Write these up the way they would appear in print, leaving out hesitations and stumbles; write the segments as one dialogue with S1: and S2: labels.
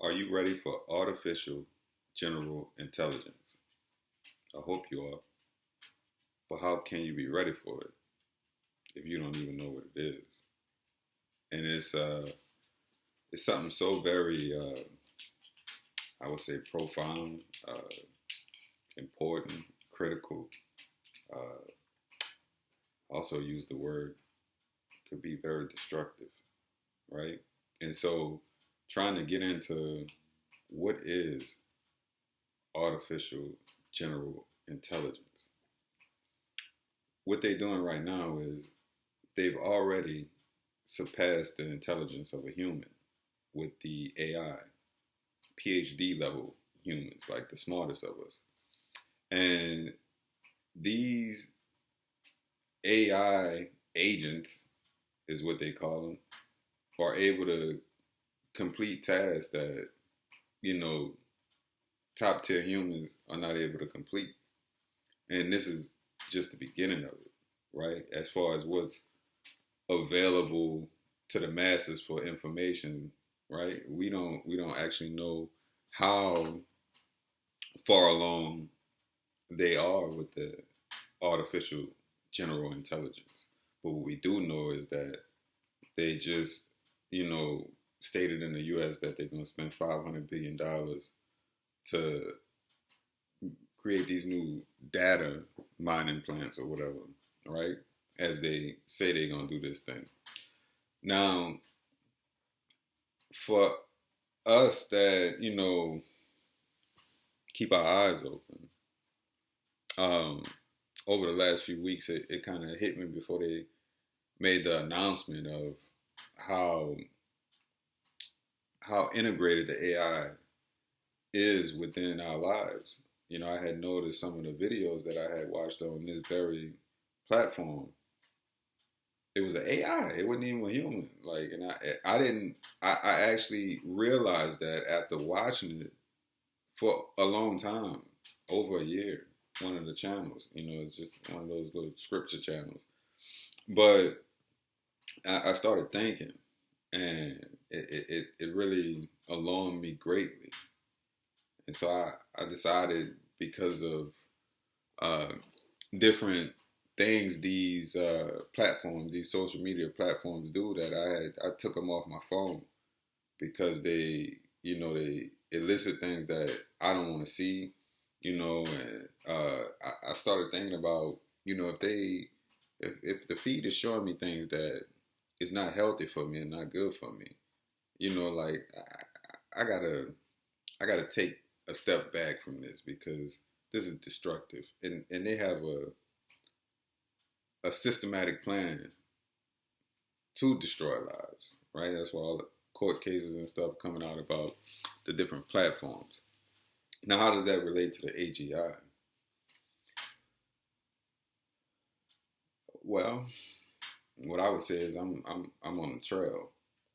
S1: Are you ready for artificial general intelligence? I hope you are. But how can you be ready for it if you don't even know what it is? And it's something so very I would say profound, important, critical. Uh, also use the word could be very destructive, right? And so trying to get into what is artificial general intelligence. What they're doing right now is they've already surpassed the intelligence of a human with the AI, PhD level humans, like the smartest of us. And these AI agents, is what they call them, are able to complete tasks that, you know, top tier humans are not able to complete. And this is just the beginning of it, right? As far as what's available to the masses for information, right? We don't actually know how far along they are with the artificial general intelligence. But what we do know is that they just, stated in the U.S. that they're going to spend $500 billion to create these new data mining plants or whatever, right? As they say they're going to do this thing. Now, for us that, keep our eyes open, over the last few weeks, it kind of hit me before they made the announcement of how integrated the AI is within our lives. I had noticed some of the videos that I had watched on this very platform. It was an AI. It wasn't even a human. And I didn't. I actually realized that after watching it for a long time, over a year. One of the channels, it's just one of those little scripture channels. But I started thinking, and it really alarmed me greatly. And so I decided, because of different things these platforms, these social media platforms do, that I took them off my phone, because they elicit things that I don't want to see, and I started thinking about, if the feed is showing me things that is not healthy for me and not good for me, I gotta take a step back from this, because this is destructive, and they have a systematic plan to destroy lives, right? That's why all the court cases and stuff coming out about the different platforms. Now, how does that relate to the AGI? Well, what I would say is I'm on the trail,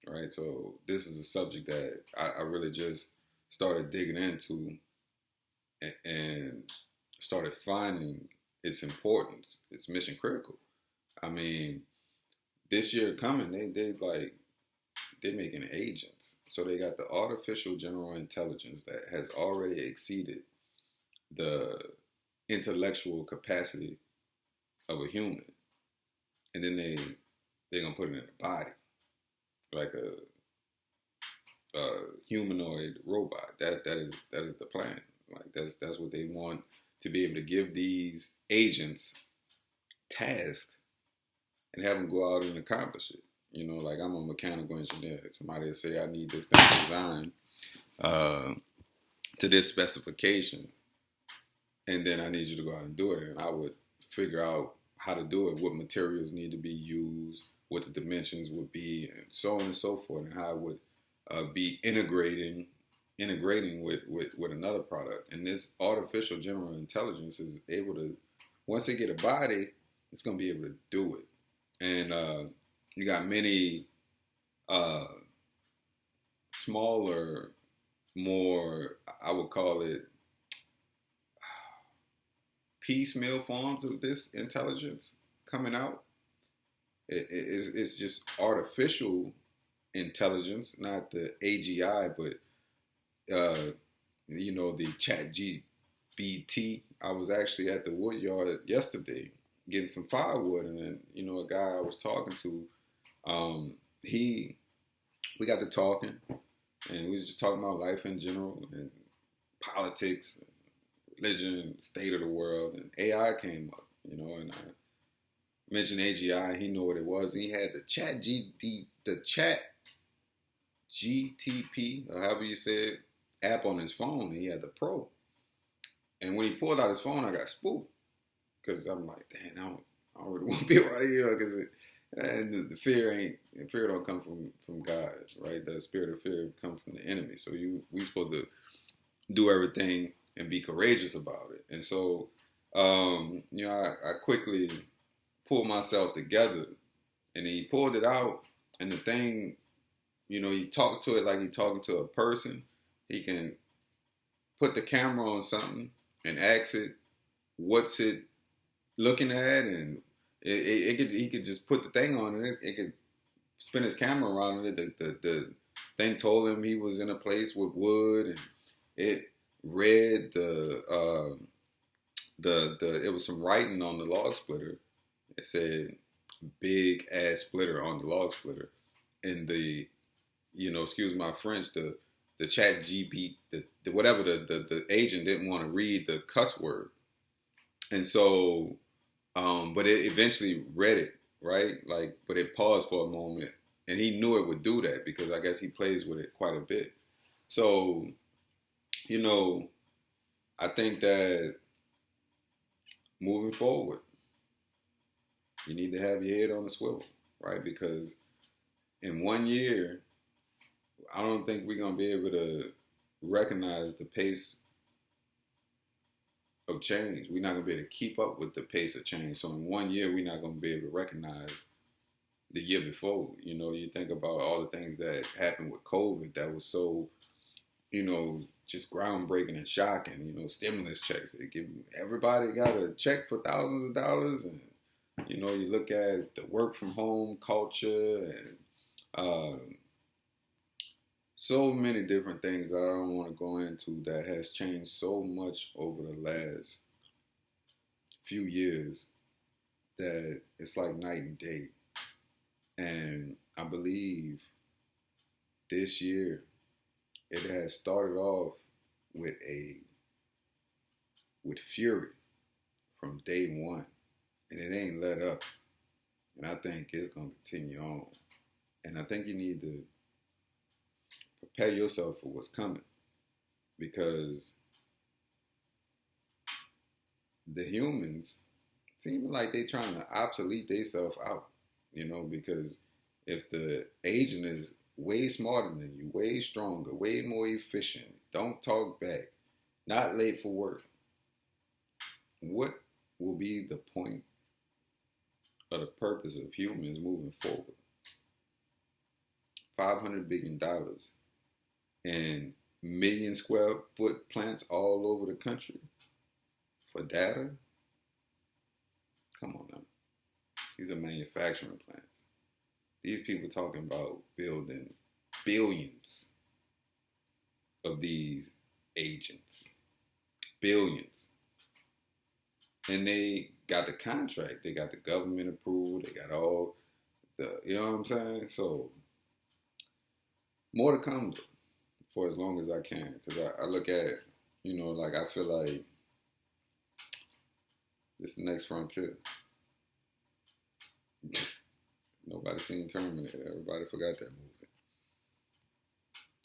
S1: right? So this is a subject that I really just started digging into, and started finding its importance. It's mission critical. I mean, this year coming, they're making agents. So they got the artificial general intelligence that has already exceeded the intellectual capacity of a human. And then they're gonna put it in a body, like a humanoid robot. That is the plan. Like that's what they want, to be able to give these agents tasks and have them go out and accomplish it. Like, I'm a mechanical engineer. Somebody will say, I need this thing designed to this specification, and then I need you to go out and do it. And I would figure out how to do it, what materials need to be used, what the dimensions would be, and so on and so forth, and how I would be integrating with another product. And this artificial general intelligence is able to, once they get a body, it's going to be able to do it. And you got many smaller, more, I would call it, piecemeal forms of this intelligence coming out. It's just artificial intelligence, not the AGI, but uh, the Chat GBT. I was actually at the wood yard yesterday getting some firewood, and then a guy I was talking to, he we got to talking, and we was just talking about life in general and politics, religion, state of the world, and AI came up, and I mentioned AGI. He knew what it was, and he had the Chat GTP, or however you say it, app on his phone, and he had the Pro. And when he pulled out his phone, I got spooked because I'm like, damn, I don't really want to be right here because the fear don't come from God, right? The spirit of fear comes from the enemy. So we supposed to do everything and be courageous about it. And so, I quickly pulled myself together, and he pulled it out, and the thing, he talked to it like he talking to a person. He can put the camera on something and ask it, what's it looking at, and he could just put the thing on it. It could spin his camera around it. The thing told him he was in a place with wood, and it read it was some writing on the log splitter. It said big ass splitter on the log splitter, and the excuse my French, the Chat GP, the whatever the agent didn't want to read the cuss word, and so but it eventually read it, right? But it paused for a moment, and he knew it would do that because I guess he plays with it quite a bit. So, I think that moving forward, you need to have your head on the swivel, right? Because in 1 year, I don't think we're gonna be able to recognize the pace of change. We're not gonna be able to keep up with the pace of change. So in 1 year, we're not gonna be able to recognize the year before. You think about all the things that happened with COVID that was so, just groundbreaking and shocking. Stimulus checks. They give everybody got a check for thousands of dollars, and you look at the work from home culture and so many different things that I don't want to go into that has changed so much over the last few years that it's like night and day. And I believe this year it has started off with fury from day one, and it ain't let up. And I think it's gonna continue on. And I think you need to prepare yourself for what's coming, because the humans seem like they trying to obsolete themselves out, because if the agent is way smarter than you, way stronger, way more efficient, don't talk back, not late for work, what will be the point or the purpose of humans moving forward? $500 billion and million square foot plants all over the country for data? Come on now. These are manufacturing plants. These people talking about building billions of these agents. Billions. And they got the contract. They got the government approved. They got all the, you know what I'm saying? So, more to come for as long as I can. Because I look at, I feel like this is the next frontier. Nobody seen Terminator. Everybody forgot that movie.